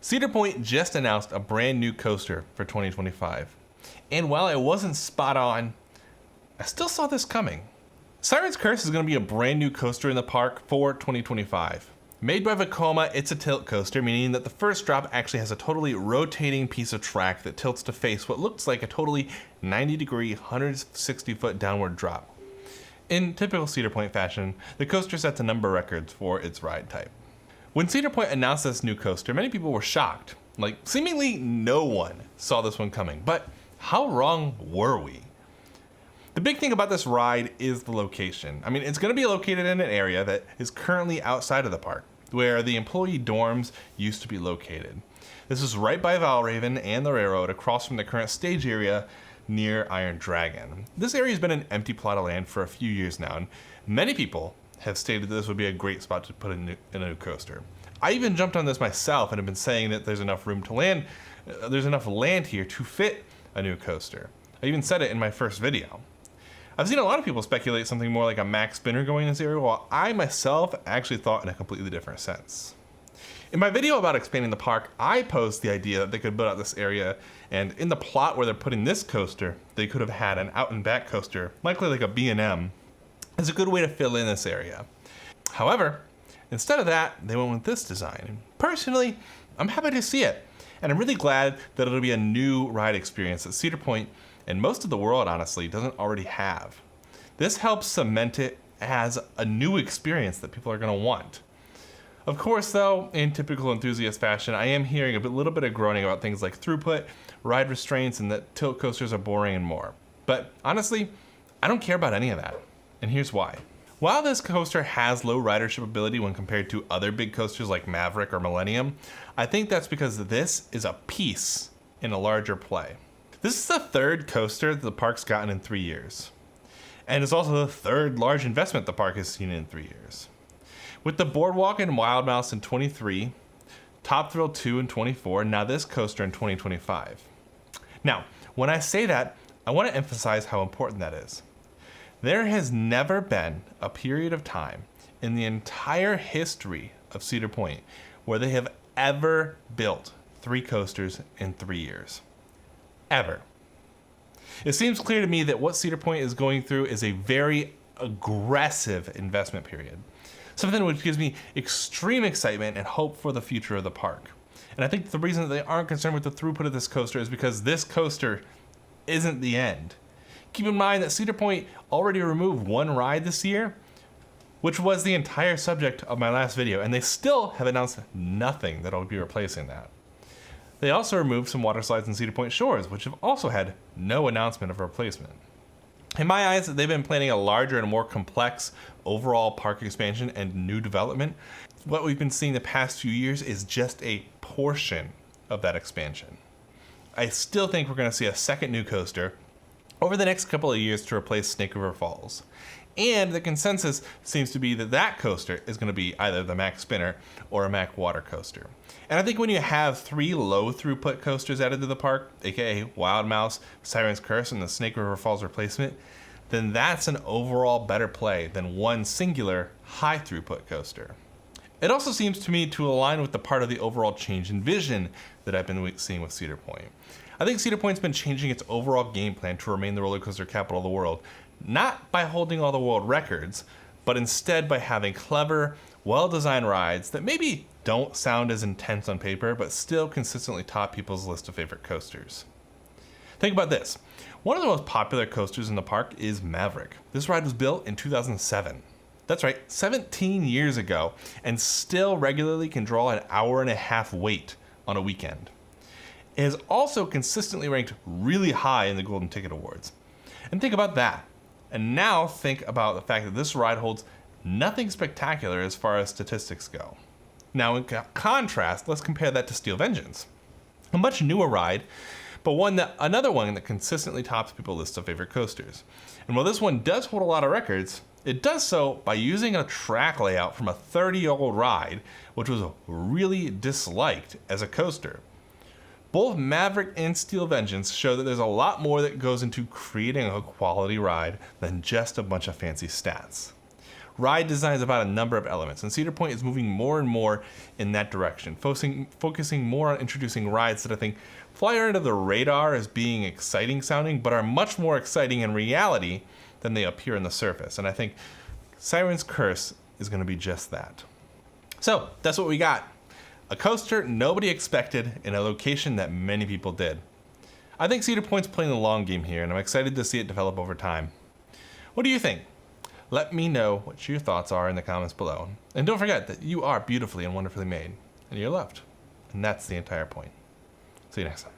Cedar Point just announced a brand new coaster for 2025. And while it wasn't spot on, I still saw this coming. Siren's Curse is going to be a brand new coaster in the park for 2025. Made by Vekoma, it's a tilt coaster, meaning that the first drop actually has a totally rotating piece of track that tilts to face what looks like a totally 90-degree, 160-foot downward drop. In typical Cedar Point fashion, the coaster sets a number of records for its ride type. When Cedar Point announced this new coaster, many people were shocked. Like, seemingly no one saw this one coming. But how wrong were we? The big thing about this ride is the location. I mean, it's going to be located in an area that is currently outside of the park, where the employee dorms used to be located. This is right by Valraven and the railroad, across from the current stage area near Iron Dragon. This area has been an empty plot of land for a few years now, and many people have stated that this would be a great spot to put in a new coaster. I even jumped on this myself and have been saying that there's enough room to land. There's enough land here to fit a new coaster. I even said it in my first video. I've seen a lot of people speculate something more like a max spinner going in this area, while I myself actually thought in a completely different sense. In my video about expanding the park, I posed the idea that they could build out this area, and in the plot where they're putting this coaster, they could have had an out and back coaster, likely like a B&M, as a good way to fill in this area. However, instead of that, they went with this design. Personally, I'm happy to see it, and I'm really glad that it'll be a new ride experience that Cedar Point and most of the world, honestly, doesn't already have. This helps cement it as a new experience that people are going to want. Of course, though, in typical enthusiast fashion, I am hearing a little bit of groaning about things like throughput, ride restraints, and that tilt coasters are boring and more. But honestly, I don't care about any of that, and here's why. While this coaster has low ridership ability when compared to other big coasters like Maverick or Millennium, I think that's because this is a piece in a larger play. This is the third coaster that the park's gotten in 3 years. And it's also the third large investment the park has seen in 3 years. With the Boardwalk and Wild Mouse in 23, Top Thrill 2 in 24, and now this coaster in 2025. Now, when I say that, I want to emphasize how important that is. There has never been a period of time in the entire history of Cedar Point where they have ever built 3 coasters in 3 years. Ever. It seems clear to me that what Cedar Point is going through is a very aggressive investment period. Something which gives me extreme excitement and hope for the future of the park. And I think the reason that they aren't concerned with the throughput of this coaster is because this coaster isn't the end. Keep in mind that Cedar Point already removed one ride this year, which was the entire subject of my last video, and they still have announced nothing that'll be replacing that. They also removed some water slides in Cedar Point Shores, which have also had no announcement of a replacement. In my eyes, they've been planning a larger and more complex overall park expansion and new development. What we've been seeing the past few years is just a portion of that expansion. I still think we're going to see a second new coaster over the next couple of years to replace Snake River Falls. And the consensus seems to be that that coaster is going to be either the Mack Spinner or a Mack Water Coaster. And I think when you have 3 low throughput coasters added to the park, aka Wild Mouse, Siren's Curse, and the Snake River Falls replacement, then that's an overall better play than one singular high throughput coaster. It also seems to me to align with the part of the overall change in vision that I've been seeing with Cedar Point. I think Cedar Point's been changing its overall game plan to remain the roller coaster capital of the world, not by holding all the world records, but instead by having clever, well-designed rides that maybe don't sound as intense on paper, but still consistently top people's list of favorite coasters. Think about this. One of the most popular coasters in the park is Maverick. This ride was built in 2007. That's right, 17 years ago, and still regularly can draw an hour-and-a-half wait on a weekend. It is also consistently ranked really high in the Golden Ticket Awards. And think about that. And now think about the fact that this ride holds nothing spectacular as far as statistics go. Now in contrast, let's compare that to Steel Vengeance. A much newer ride, but another one that consistently tops people's list of favorite coasters. And while this one does hold a lot of records, it does so by using a track layout from a 30-year-old ride, which was really disliked as a coaster. Both Maverick and Steel Vengeance show that there's a lot more that goes into creating a quality ride than just a bunch of fancy stats. ride design is about a number of elements, and Cedar Point is moving more and more in that direction, focusing more on introducing rides that I think fly under the radar as being exciting sounding, but are much more exciting in reality than they appear on the surface. And I think Siren's Curse is going to be just that. So that's what we got. A coaster nobody expected in a location that many people did. I think Cedar Point's playing the long game here, and I'm excited to see it develop over time. What do you think? Let me know what your thoughts are in the comments below. And don't forget that you are beautifully and wonderfully made, and you're loved. And that's the entire point. See you next time.